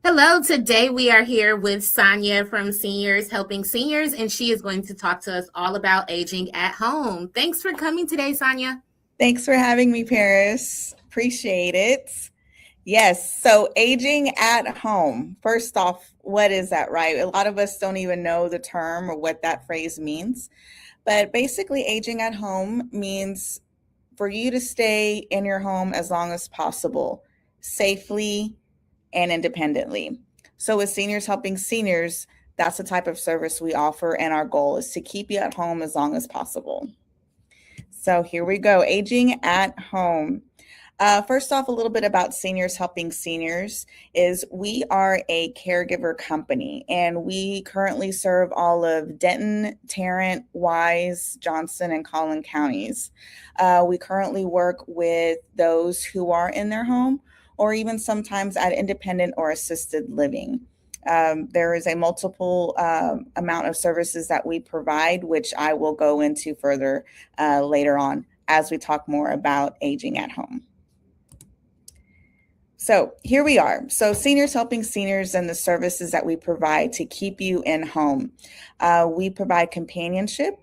Hello, today we are here with Sonja from Seniors Helping Seniors, and she is going to talk to us all about aging at home. Thanks for coming today, Sonja. Thanks for having me, Paris. Appreciate it. Yes, so aging at home. First off, what is that, right? A lot of us don't even know the term or what that phrase means. But basically, aging at home means for you to stay in your home as long as possible, safely and independently. So, with Seniors Helping Seniors, that's the type of service we offer, and our goal is to keep you at home as long as possible. So here we go, aging at home. First off, a little bit about Seniors Helping Seniors is we are a caregiver company, and we currently serve all of Denton, Tarrant, Wise, Johnson, and Collin counties. We currently work with those who are in their home or even sometimes at independent or assisted living. There is a multiple amount of services that we provide, which I will go into further later on as we talk more about aging at home. So here we are. So Seniors Helping Seniors and the services that we provide to keep you in home. We provide companionship.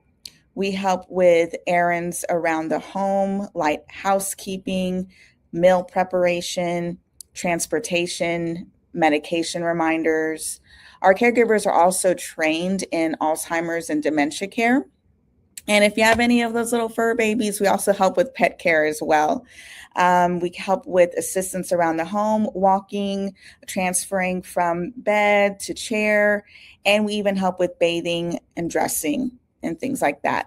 We help with errands around the home, like housekeeping, meal preparation, transportation, medication reminders. Our caregivers are also trained in Alzheimer's and dementia care. And if you have any of those little fur babies, we also help with pet care as well. We help with assistance around the home, walking, transferring from bed to chair, and we even help with bathing and dressing and things like that.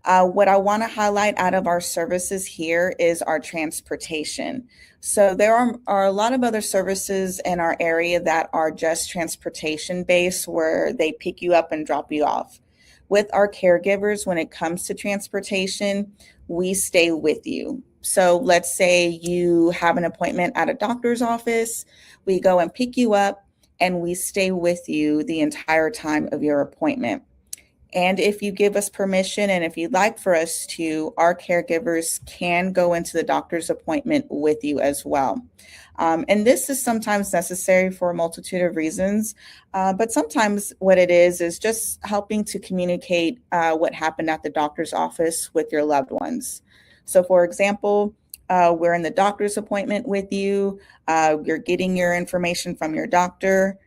What I want to highlight out of our services here is our transportation. So there are a lot of other services in our area that are just transportation based, where they pick you up and drop you off. With our caregivers, when it comes to transportation, we stay with you. So let's say you have an appointment at a doctor's office, we go and pick you up and we stay with you the entire time of your appointment. And if you give us permission and if you'd like for us to, our caregivers can go into the doctor's appointment with you as well. And this is sometimes necessary for a multitude of reasons, but sometimes what it is just helping to communicate what happened at the doctor's office with your loved ones. So, for example, we're in the doctor's appointment with you, you're getting your information from your doctor.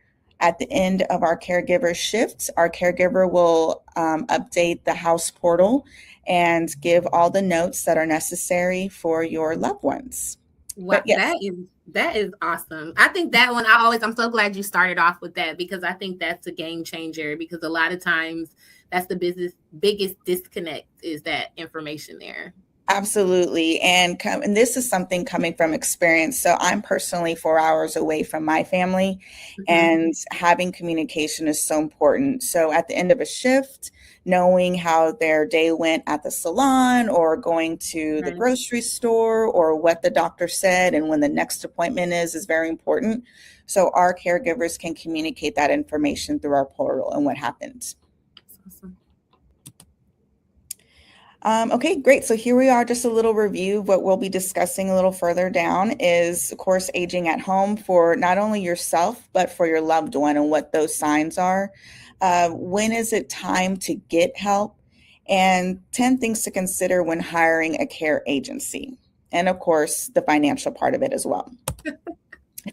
At the end of our caregiver shift, our caregiver will update the house portal and give all the notes that are necessary for your loved ones. Wow, But yes, that is awesome. I think that one I'm so glad you started off with that, because I think that's a game changer, because a lot of times that's the biggest disconnect, is that information there. absolutely. And this is something coming from experience. So I'm personally 4 hours away from my family, Mhm. and having communication is so important. So at the end of a shift, knowing how their day went at the salon or going to the Right. grocery store or what the doctor said and when the next appointment is very important. So our caregivers can communicate that information through our portal and what happened. That's awesome. Okay, great. So here we are, just a little review. What we'll be discussing a little further down is, of course, aging at home for not only yourself, but for your loved one, and what those signs are. When is it time to get help? And 10 things to consider when hiring a care agency. And of course, the financial part of it as well.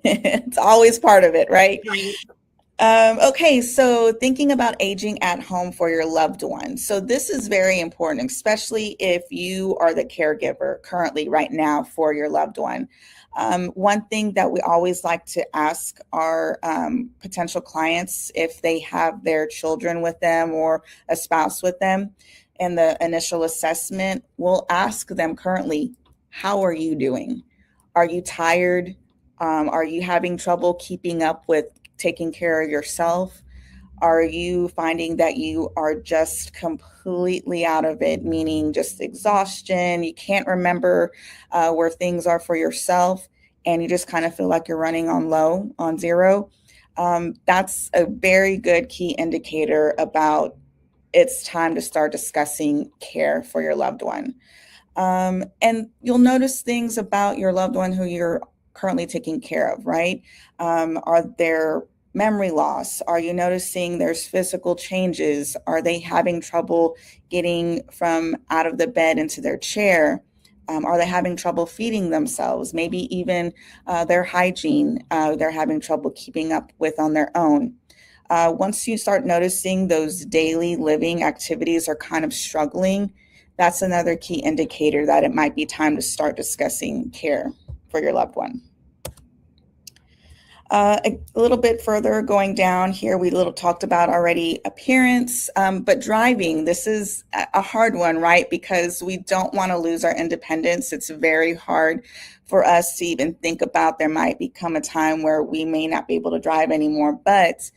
It's always part of it, right? Right. Okay, so thinking about aging at home for your loved one. So this is very important, especially if you are the caregiver currently right now for your loved one. One thing that we always like to ask our potential clients, if they have their children with them or a spouse with them, in the initial assessment, we'll ask them currently, how are you doing? Are you tired? Are you having trouble keeping up with taking care of yourself? Are you finding that you are just completely out of it, meaning just exhaustion? You can't remember where things are for yourself, and you just kind of feel like you're running on low, on zero. That's a very good key indicator about it's time to start discussing care for your loved one. And you'll notice things about your loved one who you're currently taking care of, right? Are there memory loss? Are you noticing there's physical changes? Are they having trouble getting from out of the bed into their chair? Are they having trouble feeding themselves? Maybe even their hygiene, they're having trouble keeping up with on their own. Once you start noticing those daily living activities are kind of struggling, that's another key indicator that it might be time to start discussing care for your loved one. A little bit further going down here, we little talked about already appearance, but driving, this is a hard one, right? Because we don't want to lose our independence. It's very hard for us to even think about there might become a time where we may not be able to drive anymore, but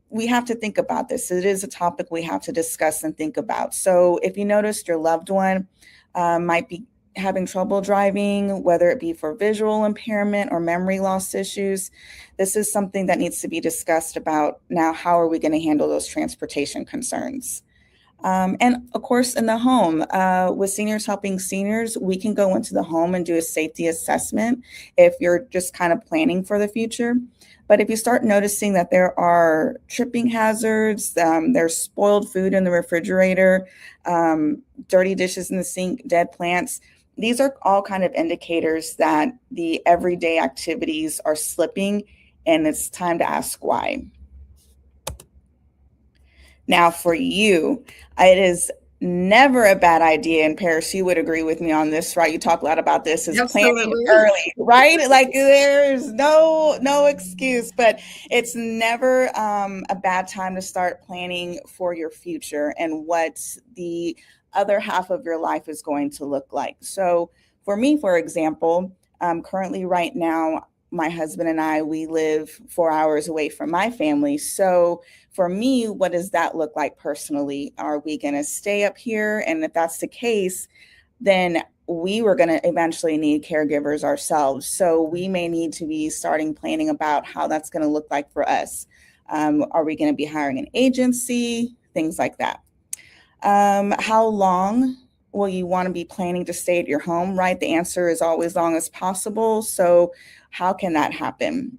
we have to think about this. It is a topic we have to discuss and think about. So if you noticed your loved one might be having trouble driving, whether it be for visual impairment or memory loss issues, this is something that needs to be discussed about. Now, how are we going to handle those transportation concerns? And of course, in the home, with Seniors Helping Seniors, we can go into the home and do a safety assessment if you're just kind of planning for the future. But if you start noticing that there are tripping hazards, there's spoiled food in the refrigerator, dirty dishes in the sink, dead plants, these are all kind of indicators that the everyday activities are slipping, and it's time to ask why. Now, for you, it is never a bad idea, and Paris, you would agree with me on this, right? You talk a lot about this, is planning Absolutely. early, right? Like there's no excuse, but it's never a bad time to start planning for your future and what the other half of your life is going to look like. So for me, for example, currently right now, my husband and I, we live 4 hours away from my family. So for me, what does that look like personally? Are we going to stay up here? And if that's the case, then we were going to eventually need caregivers ourselves. So we may need to be starting planning about how that's going to look like for us. Are we going to be hiring an agency? Things like that. How long will you want to be planning to stay at your home, right? The answer is always long as possible. So how can that happen?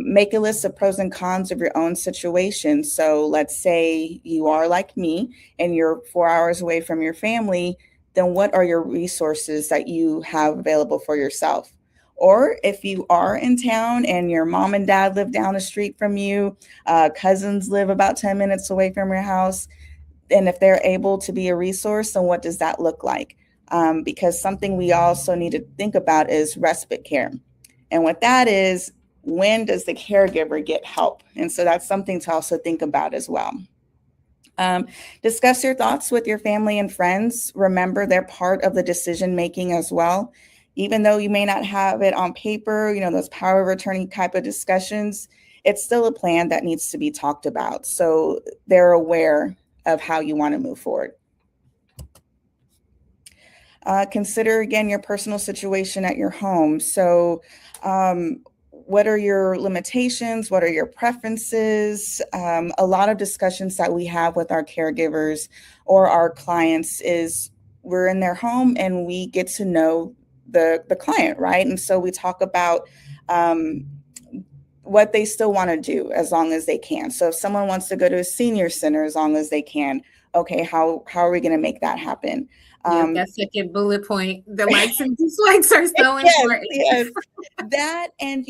Make a list of pros and cons of your own situation. So let's say you are like me and you're 4 hours away from your family, then what are your resources that you have available for yourself? Or if you are in town and your mom and dad live down the street from you, cousins live about 10 minutes away from your house, and if they're able to be a resource, then what does that look like? Because something we also need to think about is respite care. And what that is, when does the caregiver get help? And so that's something to also think about as well. Discuss your thoughts with your family and friends. Remember, they're part of the decision making as well. Even though you may not have it on paper, those power of attorney type of discussions, it's still a plan that needs to be talked about. So they're aware of how you want to move forward. Consider again your personal situation at your home. So, what are your limitations? What are your preferences? A lot of discussions that we have with our caregivers or our clients is we're in their home and we get to know the client, right? And so we talk about what they still want to do as long as they can. So if someone wants to go to a senior center as long as they can, okay, how are we going to make that happen? Yep, that second bullet point, the likes and dislikes are so important. Yes, that, and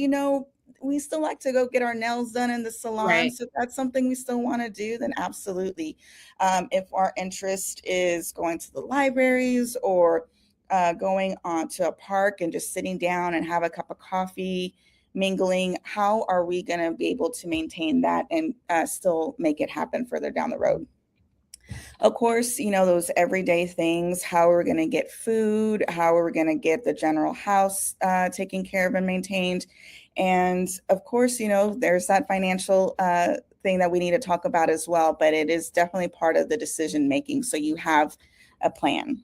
we still like to go get our nails done in the salon. Right. So if that's something we still want to do, then absolutely. If our interest is going to the libraries or going on to a park and just sitting down and have a cup of coffee, mingling, how are we going to be able to maintain that and still make it happen further down the road? Of course, those everyday things, how are we going to get food? How are we going to get the general house taken care of and maintained? And of course, there's that financial thing that we need to talk about as well, but it is definitely part of the decision making. So you have a plan.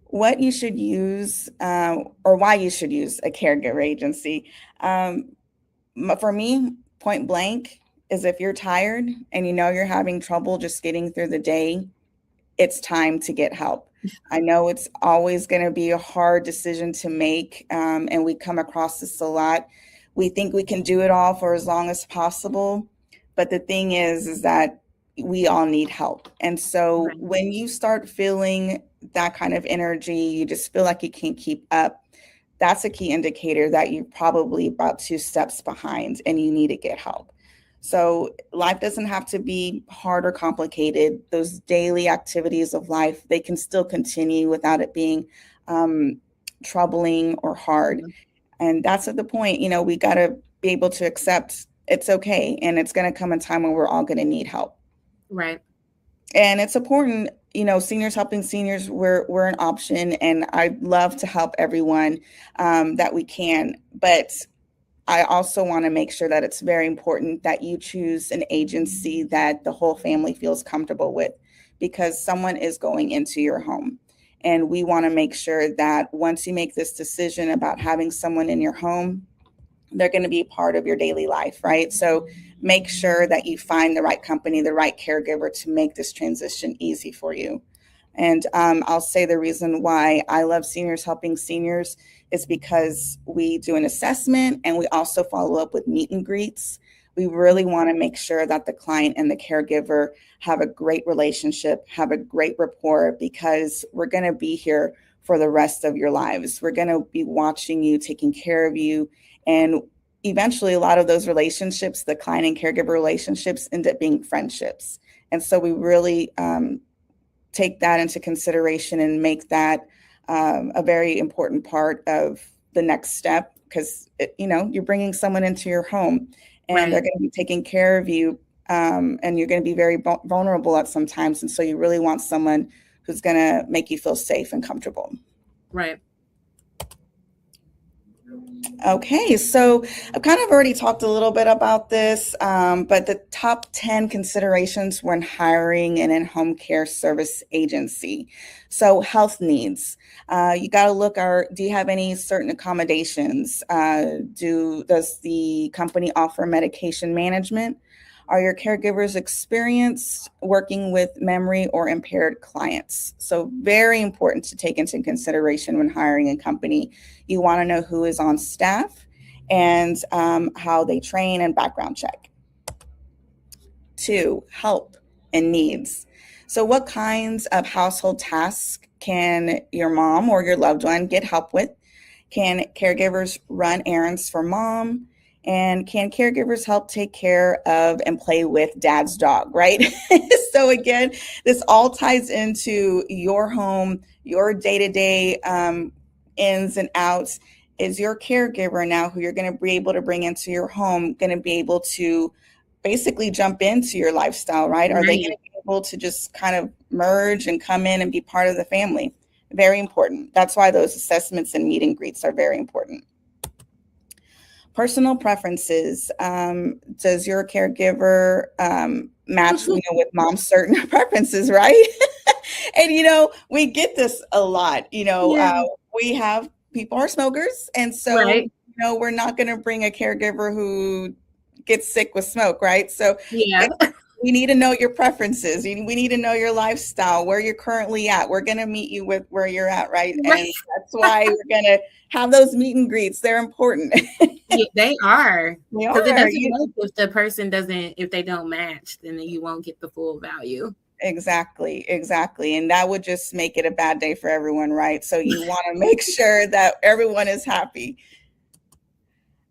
What you should use or why you should use a caregiver agency. For me, point blank, is if you're tired and you're having trouble just getting through the day, it's time to get help. I know it's always going to be a hard decision to make, and we come across this a lot. We think we can do it all for as long as possible, but the thing is that we all need help. And so Right. when you start feeling that kind of energy, you just feel like you can't keep up, that's a key indicator that you're probably about 2 steps behind and you need to get help. So life doesn't have to be hard or complicated. Those daily activities of life, they can still continue without it being um, troubling or hard. Mhm. And that's at the point, we got to be able to accept it's okay. And it's going to come a time when we're all going to need help. Right. And it's important, seniors helping seniors, we're an option. And I'd love to help everyone that we can. But I also want to make sure that it's very important that you choose an agency that the whole family feels comfortable with, because someone is going into your home. And we want to make sure that once you make this decision about having someone in your home, they're going to be part of your daily life, right? So make sure that you find the right company, the right caregiver to make this transition easy for you. And I'll say the reason why I love seniors helping seniors is because we do an assessment and we also follow up with meet and greets. We really want to make sure that the client and the caregiver have a great relationship, have a great rapport, because we're going to be here for the rest of your lives. We're going to be watching you, taking care of you. And eventually, a lot of those relationships, the client and caregiver relationships, end up being friendships. And so we really take that into consideration and make that a very important part of the next step, because you're bringing someone into your home and they're Right. going to be taking care of you, and you're going to be very vulnerable at sometimes, and so you really want someone who's going to make you feel safe and comfortable. Right. Okay, so I've kind of already talked a little bit about this, but the top 10 considerations when hiring an in home care service agency. So, health needs. You got to look, do you have any certain accommodations? Does the company offer medication management? Are your caregivers experienced working with memory or impaired clients? So, very important to take into consideration when hiring a company. You want to know who is on staff and how they train and background check. 2, help and needs. So, what kinds of household tasks can your mom or your loved one get help with? Can caregivers run errands for mom? And can caregivers help take care of and play with dad's dog, right? So, again, this all ties into your home, your day to day ins and outs. Is your caregiver now, who you're going to be able to bring into your home, going to be able to basically jump into your lifestyle, right? Are they going Right. to be able to just kind of merge and come in and be part of the family? Very important. That's why those assessments and meet and greets are very important. Personal preferences. Does your caregiver match, with mom's certain preferences, right? And we get this a lot. Yeah. We have people are smokers, and so Right. we're not going to bring a caregiver who gets sick with smoke, right? So Yeah. we need to know your preferences. We need to know your lifestyle, where you're currently at. We're going to meet you with where you're at, right? Right. And that's why we're going to have those meet and greets. They're important. Yeah, they are. They Because it are. doesn't work if the person doesn't, if they don't match, then you won't get the full value. Exactly, exactly. And that would just make it a bad day for everyone, right? So you want to make sure that everyone is happy.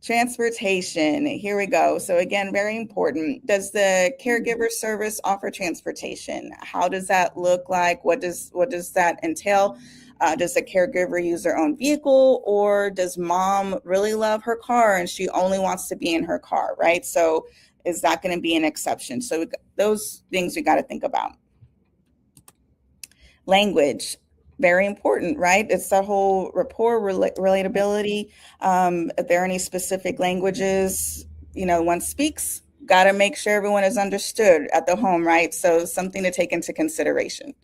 Transportation. Here we go. So again, very important. Does the caregiver service offer transportation? How does that look like? What does that entail? Does the caregiver use their own vehicle, or does mom really love her car and she only wants to be in her car, right? So is that going to be an exception? So those things we got to think about. Language, very important, right? It's that whole rapport, relatability. If there are any specific languages one speaks, got to make sure everyone is understood at the home, right? So something to take into consideration.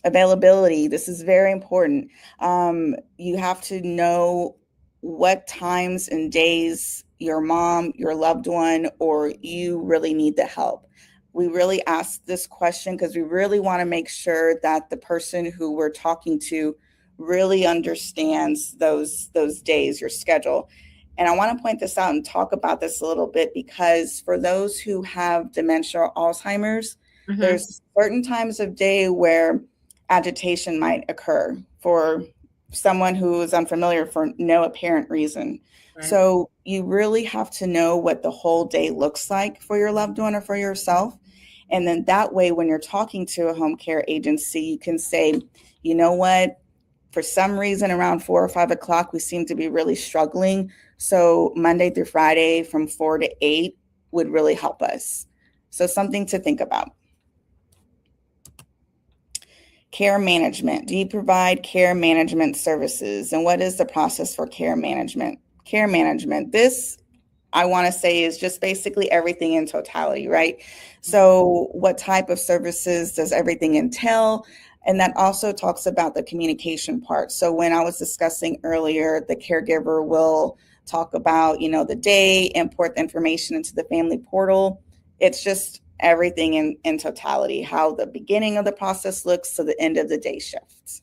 Availability, this is very important. You have to know what times and days your mom, your loved one, or you really need the help. We really ask this question because we really want to make sure that the person who we're talking to really understands those days, your schedule. And I want to point this out and talk about this a little bit because for those who have dementia or Alzheimer's, Mm-hmm. there's certain times of day where agitation might occur for someone who is unfamiliar for no apparent reason. Right. So you really have to know what the whole day looks like for your loved one or for yourself. And then that way, when you're talking to a home care agency, you can say, you know what, for some reason around 4 or 5 o'clock, we seem to be really struggling. So Monday through Friday from 4 to 8 would really help us. So something to think about. Care management. Do you provide care management services? And what is the process for care management? Care management. This, I want to say, is just basically everything in totality, right? So, what type of services does everything entail? And that also talks about the communication part. So, when I was discussing earlier, the caregiver will talk about, the day, import the information into the family portal. It's just everything in totality, how the beginning of the process looks to the end of the day shifts.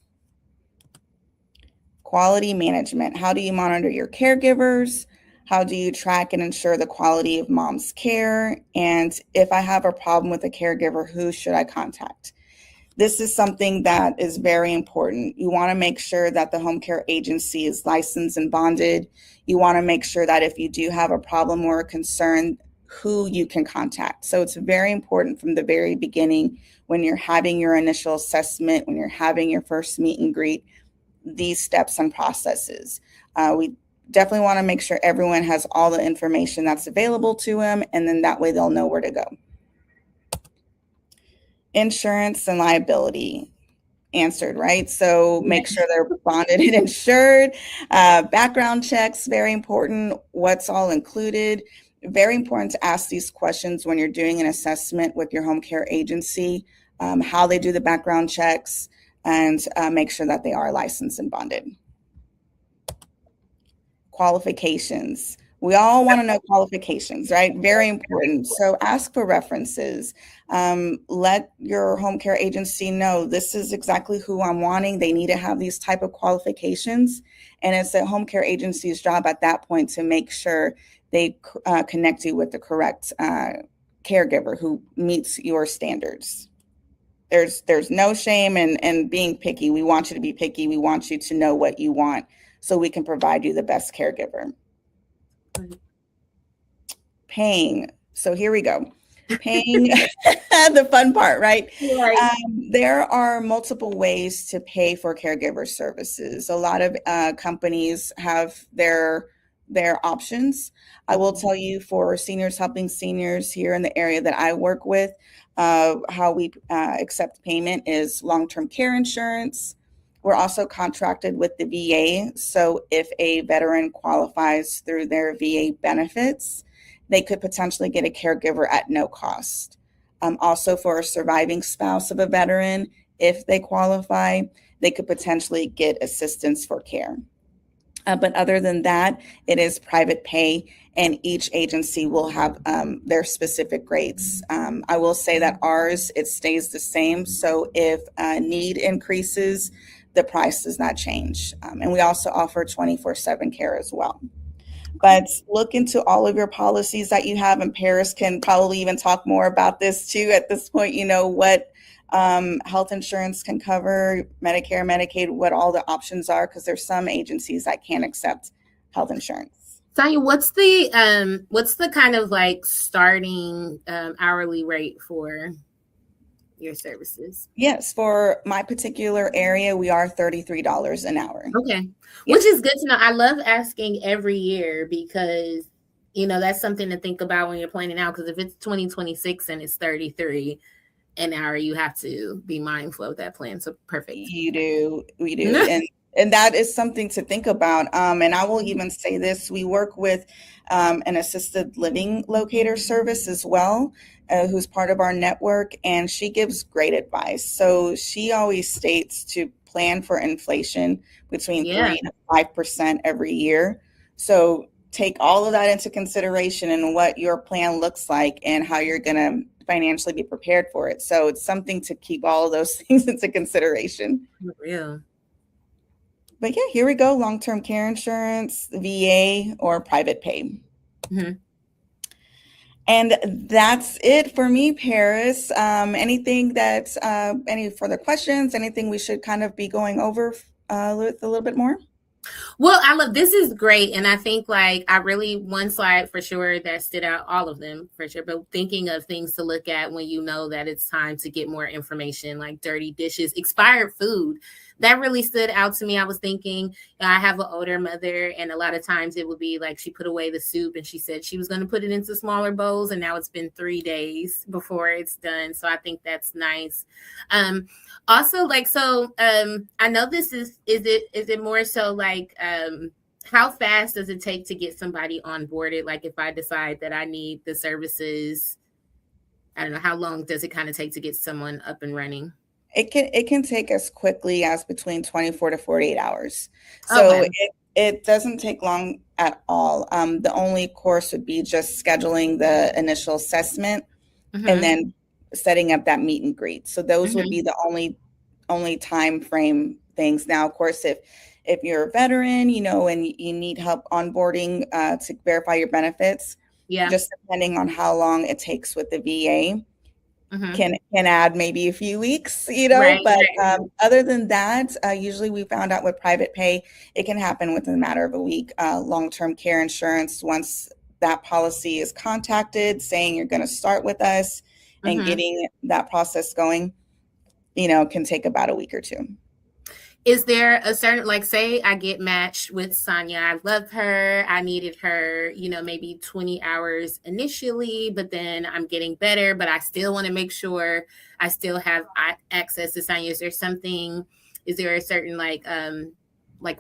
Quality management. How do you monitor your caregivers? How do you track and ensure the quality of mom's care? And if I have a problem with a caregiver, who should I contact? This is something that is very important. You want to make sure that the home care agency is licensed and bonded. You want to make sure that if you do have a problem or a concern, who you can contact. So it's very important from the very beginning when you're having your initial assessment, when you're having your first meet and greet, these steps and processes. We definitely want to make sure everyone has all the information that's available to them, and then that way they'll know where to go. Insurance and liability answered, right? So make sure they're bonded and insured. Background checks, very important. What's all included? Very important to ask these questions when you're doing an assessment with your home care agency, how they do the background checks, and make sure that they are licensed and bonded. Qualifications. We all want to know qualifications, right? Very important. So ask for references. Let your home care agency know this is exactly who I'm wanting. They need to have these type of qualifications. And it's the home care agency's job at that point to make sure they connect you with the correct caregiver who meets your standards. There's no shame in being picky. We want you to be picky. We want you to know what you want so we can provide you the best caregiver. Paying. So here we go. Paying, the fun part, right? Right. There are multiple ways to pay for caregiver services. A lot of companies have their options. I will tell you, for seniors helping seniors here in the area that I work with, how we accept payment is long-term care insurance. We're also contracted with the VA. So if a veteran qualifies through their VA benefits, they could potentially get a caregiver at no cost. Also, for a surviving spouse of a veteran, if they qualify, they could potentially get assistance for care. But other than that, it is private pay, and each agency will have their specific rates. I will say that ours, it stays the same. So if need increases, the price does not change. And we also offer 24/7 care as well. But look into all of your policies that you have, and Paris can probably even talk more about this too at this point. What health insurance can cover, Medicare, Medicaid, what all the options are, because there's some agencies that can't accept health insurance. Sonja, what's the kind of like starting hourly rate for your services? Yes, for my particular area, we are $33 an hour. Okay. Yes. Which is good to know. I love asking every year because, that's something to think about when you're planning out. Because if it's 2026 and it's 33 an hour, you have to be mindful of that plan. So perfect. You do. We do. And that is something to think about. And I will even say this, we work with an assisted living locator service as well, who's part of our network, and she gives great advice. So she always states to plan for inflation between 3 to 5% every year. So take all of that into consideration and what your plan looks like and how you're going to financially be prepared for it. So it's something to keep all of those things into consideration. For real. But yeah, here we go. Long-term care insurance, VA, or private pay. Mm-hmm. And that's it for me, Paris. Anything any further questions? Anything we should kind of be going over with a little bit more? Well, I love this is great. And I think like I really one slide for sure that stood out, all of them for sure, but thinking of things to look at when you know that it's time to get more information, like dirty dishes, expired food. That really stood out to me. I was thinking, I have an older mother, and a lot of times it would be like she put away the soup and she said she was going to put it into smaller bowls, and now it's been 3 days before it's done. So I think that's nice. Also, like, so I know this is it more so like how fast does it take to get somebody onboarded? Like if I decide that I need the services, I don't know, how long does it kind of take to get someone up and running? It can take as quickly as between 24 to 48 hours. So Okay. it doesn't take long at all. The only course would be just scheduling the initial assessment and Mm-hmm. then setting up that meet and greet. So those would Mm-hmm. be the only time frame things. Now, of course, if you're a veteran, and you need help onboarding to verify your benefits, Yeah. just depending on how long it takes with the VA, Mm-hmm. can add maybe a few weeks, Right. but Right. other than that, usually we found out with private pay, it can happen within a matter of a week. Long-term care insurance, once that policy is contacted saying you're going to start with us and Mm-hmm. getting that process going, can take about a week or two. Is there a certain, like, say I get matched with Sonja, I love her, I needed her, maybe 20 hours initially, but then I'm getting better, but I still want to make sure I still have access to Sonja. Is there a certain like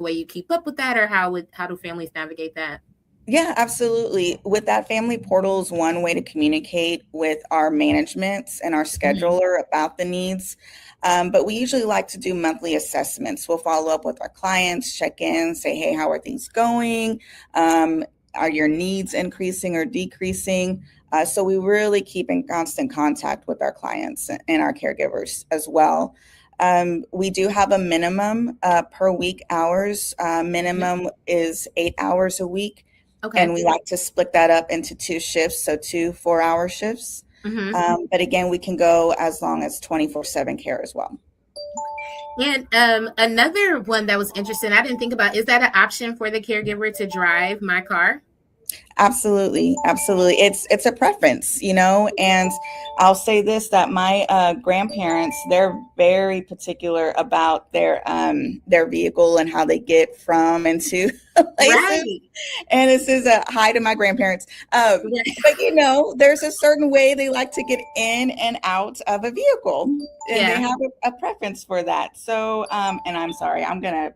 way you keep up with that, or how do families navigate that? Yeah, absolutely. With that, family portal is one way to communicate with our management and our Mm-hmm. scheduler about the needs. But we usually like to do monthly assessments. We'll follow up with our clients, check in, say, hey, how are things going? Are your needs increasing or decreasing? So we really keep in constant contact with our clients and our caregivers as well. We do have a minimum per week hours. Mm-hmm. Minimum is 8 hours a week, Okay. and we like to split that up into two shifts, so 2 4-hour shifts. Mm-hmm. But again, we can go as long as 24/7 care as well. And another one that was interesting, I didn't think about, is that an option for the caregiver to drive my car? Absolutely, absolutely. It's a preference, and I'll say this, that my grandparents, they're very particular about their vehicle and how they get from and to places. Right. And this is a hi to my grandparents. But there's a certain way they like to get in and out of a vehicle, and they Yeah. have a preference for that. So, and I'm sorry, I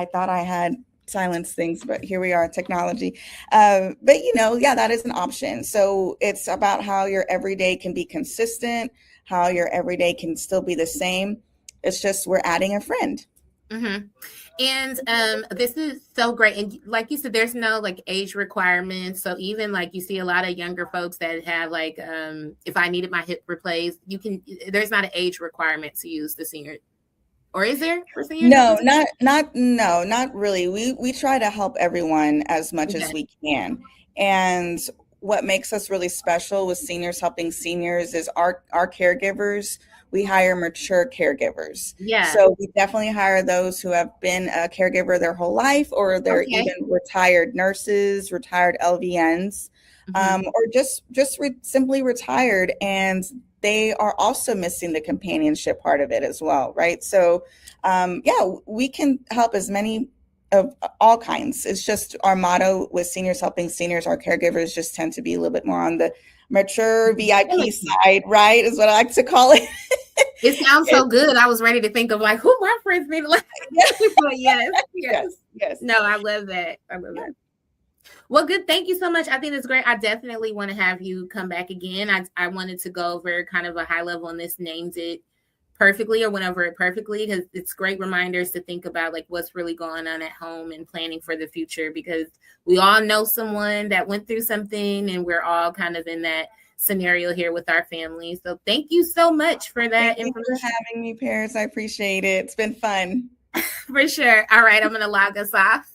thought I had silenced things, but here we are, technology. But yeah, that is an option. So it's about how your everyday can be consistent, how your everyday can still be the same. It's just we're adding a friend. Mm-hmm. And this is so great. And like you said, there's no like age requirements. So even like you see a lot of younger folks that have like, if I needed my hip replaced, there's not an age requirement to use the senior, or is there for seniors helping No, seniors? no, not really. We try to help everyone as much as Okay. we can. And what makes us really special with seniors helping seniors is our caregivers. We hire mature caregivers. Yeah. So we definitely hire those who have been a caregiver their whole life, or they're Okay. even retired nurses, retired LVNs, Mm-hmm. or simply retired, and they are also missing the companionship part of it as well, right? So yeah, we can help as many of all kinds. It's just our motto with seniors helping seniors. Our caregivers just tend to be a little bit more on the mature That VIP makes sense. side, right? Is what I like to call it. It sounds so good. I was ready to think of like who my friends need to like, but yes, yes. Yes, yes. No, I love that. I love that. Well, good. Thank you so much. I think it's great. I definitely want to have you come back again. I wanted to go over kind of a high level on this, named it perfectly or went over it perfectly, because it's great reminders to think about like what's really going on at home and planning for the future, because we all know someone that went through something, and we're all kind of in that scenario here with our family. So thank you so much for that Thank you for information. having me, Paris. I appreciate it. It's been fun. For sure. All right, I'm going to log us off.